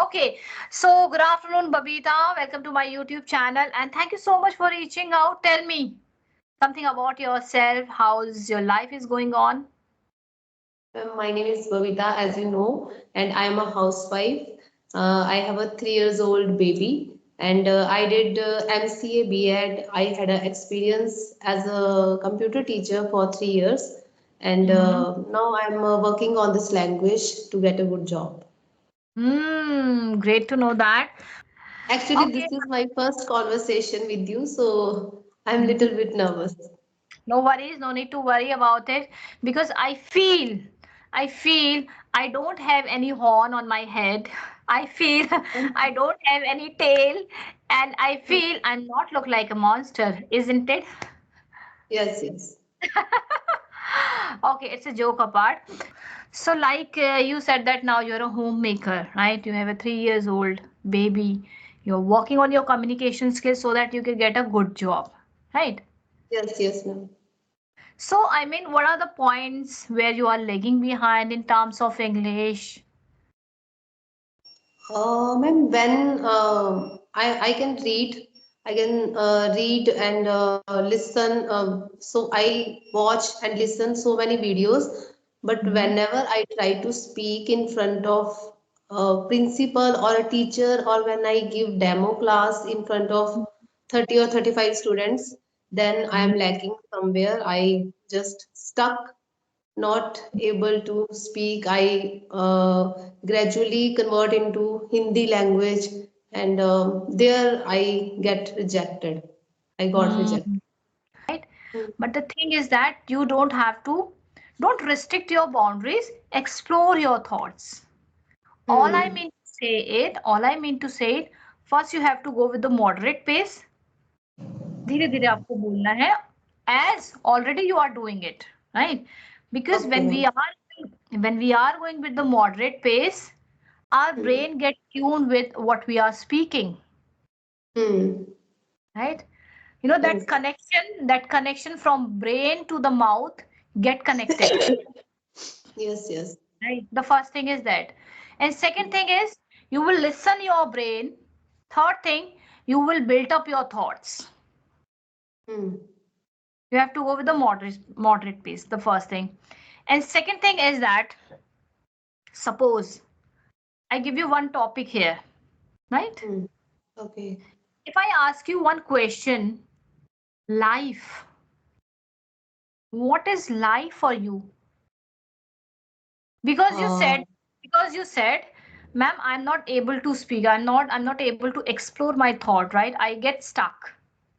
Okay, so good afternoon, Babita. Welcome to my YouTube channel, and thank you so much for reaching out. Tell me something about yourself. How's your life is going on? My name is Bhavita, as you know, and I am a housewife. I have a 3 years old baby, and I did MCA B.Ed. I had an experience as a computer teacher for 3 years, and Mm-hmm. now I'm working on this language to get a good job. Great to know that. Actually, Okay, this is my first conversation with you, so I'm a little bit nervous. no worries, no need to worry about it because I feel I don't have any horn on my head. I feel I don't have any tail, and I feel I'm not look like a monster, isn't it? Yes, yes. Okay, it's a joke apart. So, like you said that now you're a homemaker, right? You have a 3 years old baby. You're working on your communication skills so that you can get a good job, right? Yes, yes, ma'am. So, I mean, what are the points where you are lagging behind in terms of English? Ma'am, when I can read, I can read and listen. So I watch and listen so many videos. But Mhm. whenever I try to speak in front of a principal or a teacher, or when I give demo class in front of 30 or 35 students, then I am lacking somewhere. I just stuck, not able to speak. I gradually convert into Hindi language, and there I get rejected. I got rejected. Mm, right? But the thing is that you don't restrict your boundaries, explore your thoughts. Hmm. All I mean to say it, first you have to go with the moderate pace. धीरे धीरे आपको बोलना है as already you are doing it, right? Because Okay, ma'am. when we are going with the moderate pace, our Hmm. brain get tuned with what we are speaking, Hmm. right? You know Yes. that connection from brain to the mouth get connected, Yes, yes. right? The first thing is that. And second thing is you will listen your brain. Third thing, you will build up your thoughts. Hmm. You have to go with the moderate pace, the first thing. And second thing is that suppose I give you one topic here, right? Hmm. Okay. If I ask you one question, life, what is life for you? Because you Uh, said, because you said, ma'am, I'm not able to speak. I'm not able to explore my thought, right? I get stuck,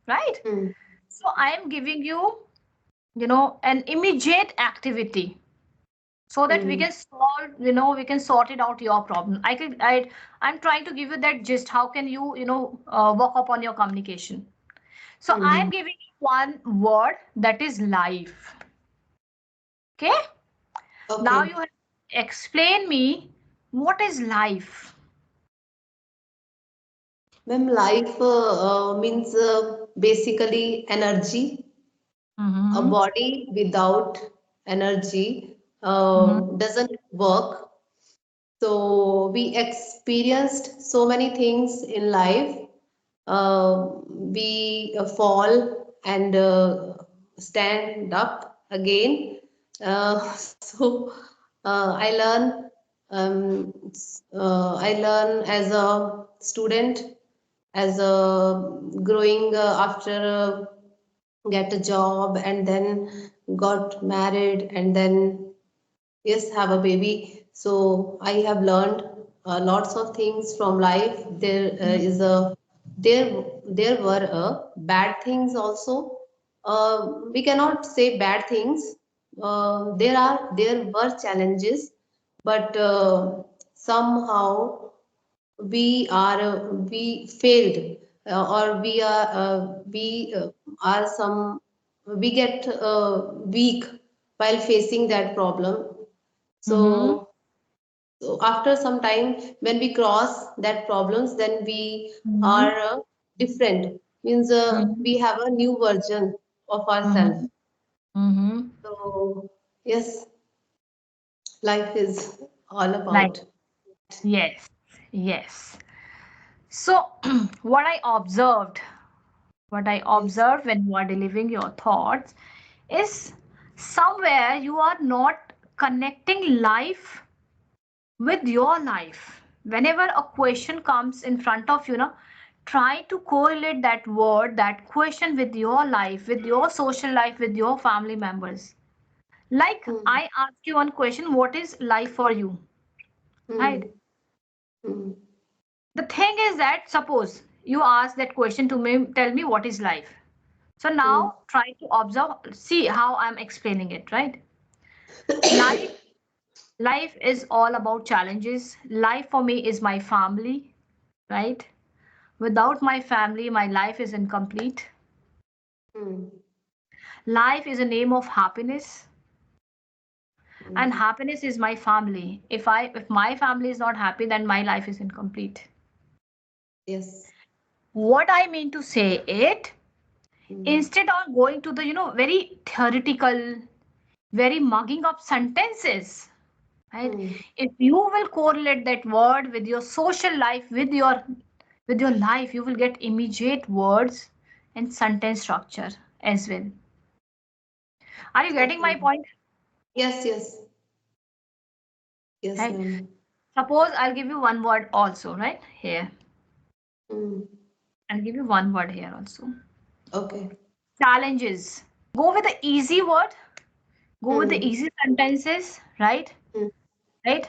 right? hmm. So I am giving you, an immediate activity so that we Hmm. can we can sort it out your problem. I'm trying to give you that gist. How can you, work upon your communication? So I Hmm. am giving you one word that is life. Okay. Now Okay. you have to explain me what is life. Ma'am, life means basically energy. A Mm-hmm. body without energy Mm-hmm. doesn't work. So we experienced so many things in life. We fall and stand up again. So I learn as a student, as a growing after get a job, and then got married, and then yes, have a baby. So I have learned lots of things from life. There were bad things also. We cannot say bad things. There were challenges, but somehow we failed, or we get weak while facing that problem. Mm-hmm. So, so after some time, when we cross that problems, then we Mm-hmm. are different. Means we have a new version of ourselves. Mm-hmm. Mm-hmm. So yes, life is all Like, about. yes. Yes. So, what I observed, what I Yes. observed when you are delivering your thoughts is somewhere you are not connecting life with your life. Whenever a question comes in front of you, try to correlate that word, that question with your life, with your social life, with your family members. Like Hmm. I ask you one question, what is life for you? Right? Hmm. Hmm. The thing is that suppose you ask that question to me, tell me what is life. So Hmm. now try to observe, see how I'm explaining it, right? Life, life is all about challenges. Life for me is my family, right? Without my family, my life is incomplete. Hmm. Life is a name of happiness, and Hmm. happiness is my family. If my family is not happy, then my life is incomplete. Yes. What I mean to say it, Hmm. instead of going to the very theoretical, very mugging up sentences, right? Hmm. If you will correlate that word with your social life, with your life, you will get immediate words and sentence structure as well. Are you getting Okay. my point? Yes, yes. Yes, Right? ma'am. Suppose I'll give you one word also, right? Here. Hmm. I'll give you one word here also. Okay. Challenges. Go with the easy word, go with the Hmm. easy sentences, right? Hmm. Right?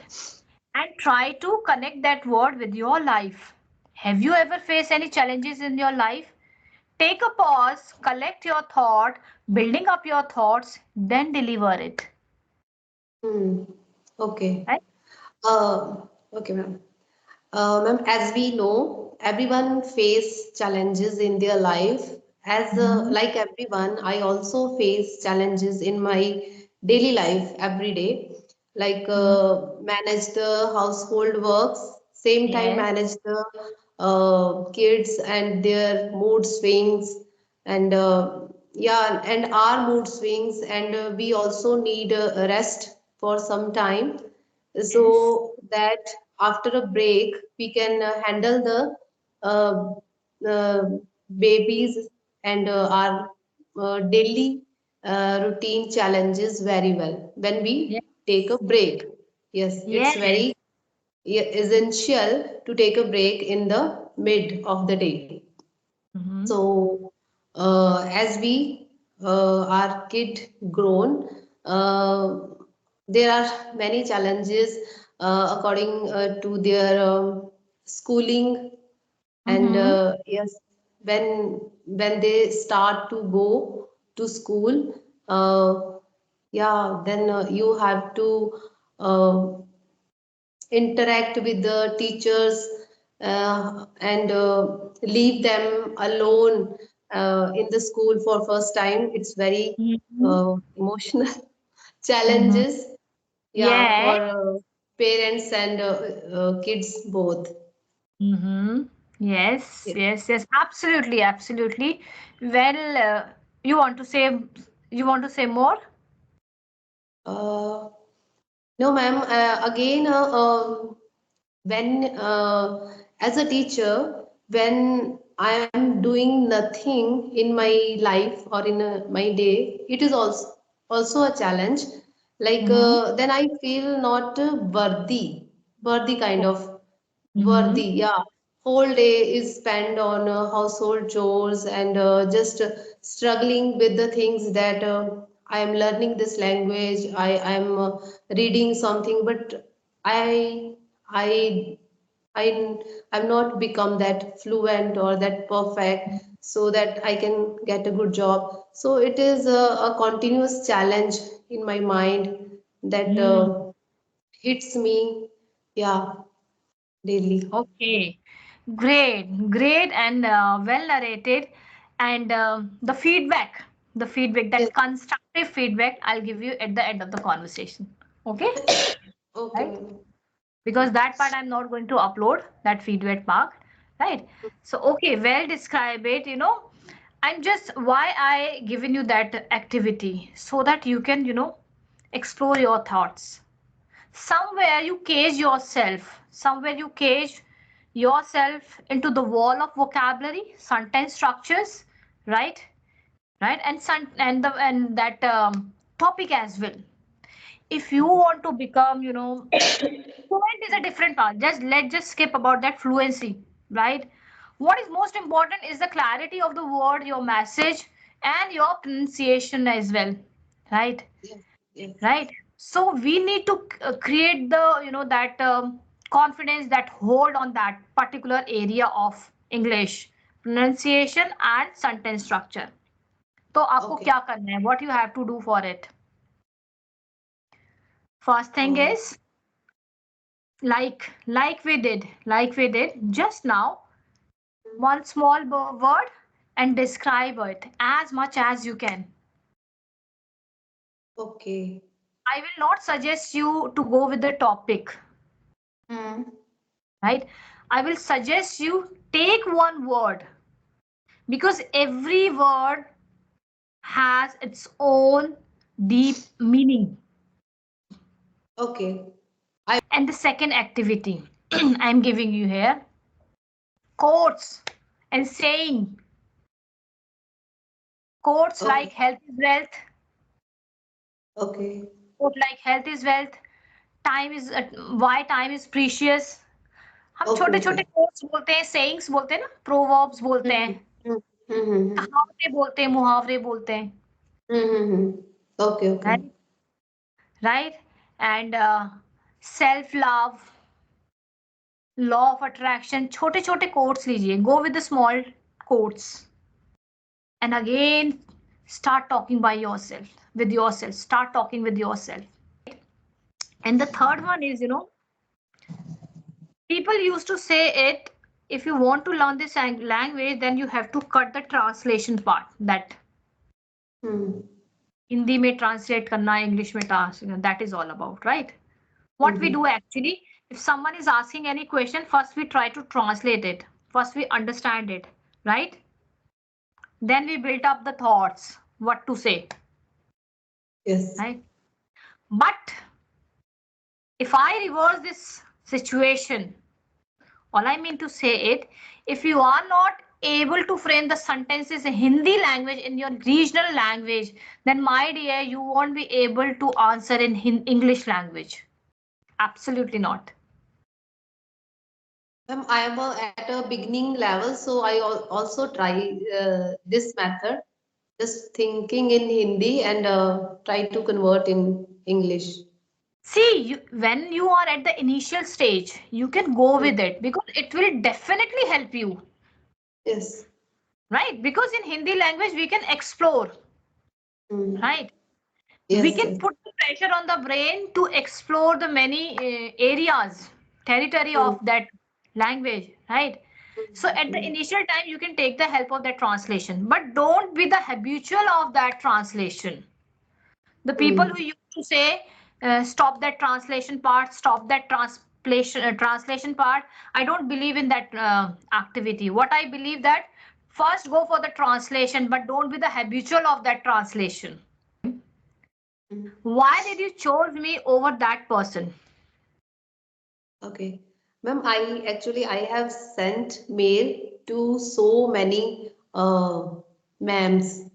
And try to connect that word with your life. Have you ever faced any challenges in your life? Take a pause, collect your thought, building up your thoughts, then deliver it. Hmm. Okay. Right? Okay, ma'am. Ma'am, as we know, everyone face challenges in their life. As Mm-hmm. like everyone, I also face challenges in my daily life every day. Like manage the household works, same time Yes. manage the kids and their mood swings, and yeah, and our mood swings, and we also need a rest for some time Yes. so that after a break we can handle the uh, uh, babies and our daily routine challenges very well when we Yes. take a break. Yes, it's Yes. very essential to take a break in the mid of the day. Mm-hmm. So, as we are kid grown, there are many challenges according to their schooling, and Mm-hmm. yes, when they start to go to school, yeah, then you have to uh, interact with the teachers and leave them alone in the school for first time. It's very Mm-hmm. emotional Mm-hmm. challenges, yeah, Yes. for parents and kids both. Mm-hmm. Yes. Yeah. Yes. Yes. Absolutely. Absolutely. Well, you want to say more? Uh, no, ma'am. Again, when as a teacher, when I am doing nothing in my life or in my day, it is also a challenge. Like Mm-hmm. then I feel not worthy kind of Mm-hmm. worthy. Yeah, whole day is spent on household chores and just struggling with the things that I am learning this language. I am reading something, but I I I I've not become that fluent or that perfect so that I can get a good job. So it is a continuous challenge in my mind that Mm. hits me, yeah, daily. Okay, great, great, and well narrated. And the feedback, Yes. that constructive feedback, I'll give you at the end of the conversation. Okay, Okay, right? ma'am. Because that part I'm not going to upload, that feedback part, right? So, okay, well describe it. I'm just why I given you that activity so that you can, explore your thoughts. Somewhere you cage yourself, somewhere you cage yourself into the wall of vocabulary, sentence structures, right? Right, and that topic as well. If you want to become, fluent is a different part. Let's just skip about that fluency, right? What is most important is the clarity of the word, your message, and your pronunciation as well, right? Yes, yes. Right. So we need to create the, that confidence, that hold on that particular area of English pronunciation and sentence structure. तो आपको Okay. क्या करना है? What you have to do for it? First thing Uh, is, like we did just now, one small word and describe it as much as you can. okay. I will not suggest you to go with the topic, Hmm. right? I will suggest you take one word because every word has its own deep meaning. Okay. And the second activity I'm giving you here, quotes and saying. Quotes like Okay. health is wealth, Okay. quote like health is wealth, time is why time is precious. हम Okay. छोटे छोटे Okay. quotes बोलते हैं, sayings बोलते हैं ना, proverbs बोलते Hmm. हैं, Hmm. Hmm. Hmm. कहावतें बोलते हैं, मुहावरे बोलते हैं, Hmm. Hmm. Hmm. Okay. Okay. right? Right? And self love, law of attraction, छोटे छोटे quotes लीजिए, go with the small quotes, and again start talking by yourself, with yourself, start talking with yourself. And the third one is, people used to say it, if you want to learn this language, then you have to cut the translation part, that Hmm. Hindi में translate करना, English में translate, that is all about, right? What we Hmm. do actually, if someone is asking any question, first we try to translate it, first we understand it, right? Then we build up the thoughts, what to say, Yes. right? But if I reverse this situation, all I mean to say it, if you are not able to frame the sentences in Hindi language, in your regional language, then my dear, you won't be able to answer in English language. Absolutely not. Ma'am, I am at a beginning level, so I also try this method, just thinking in Hindi and try to convert in English. See, when you are at the initial stage, you can go Hmm. with it because it will definitely help you, Yes. right? Because in Hindi language, we can explore, Hmm. right? We Yes. can Yes. put the pressure on the brain to explore the many areas, territory Hmm. of that language, right? So at the Hmm. initial time, you can take the help of that translation, but don't be the habitual of that translation. The people Hmm. who used to say, stop that translation part, stop that translation part. I don't believe in that activity. What I believe that first go for the translation, but don't be the habitual of that translation. Hmm. Why did you choose me over that person? Okay. Ma'am, I have sent mail to so many ma'ams.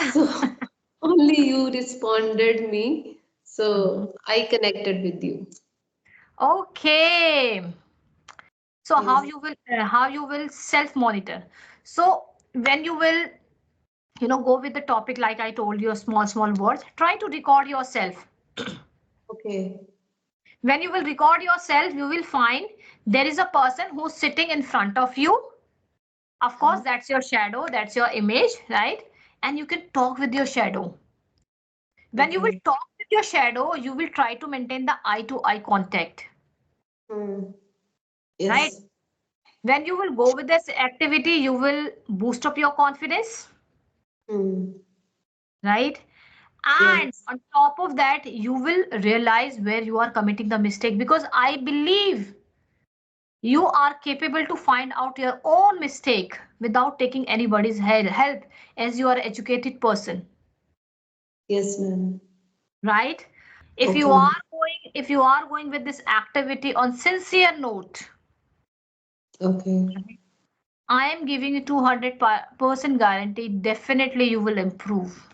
So only you responded me. Mhm. So I connected with you. Okay. So Yes. how you will self monitor. So when you will, go with the topic like I told you, small words, try to record yourself. Okay. When you will record yourself, you will find there is a person who's sitting in front of you. Of course, that's your shadow, that's your image, right? And you can talk with your shadow. When you will Okay. talk with your shadow, you will try to maintain the eye to eye contact, Hmm. right? Yes. When you will go with this activity, you will boost up your confidence, Hmm. right? And Yes. on top of that, you will realize where you are committing the mistake, because I believe you are capable to find out your own mistake without taking anybody's help, as you are an educated person, Yes, ma'am. right? If Okay, you are ma'am. going, if you are going with this activity on sincere note, Okay. I am giving you 200% guarantee. Definitely you will improve.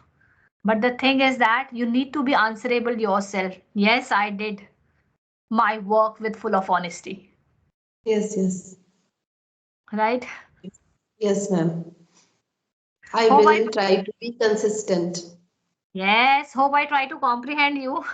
But the thing is that you need to be answerable yourself. Yes, I did my work with full of honesty. Yes, yes. Right? Yes, ma'am. I Hope I will try to be consistent. yes, hope I try to comprehend you.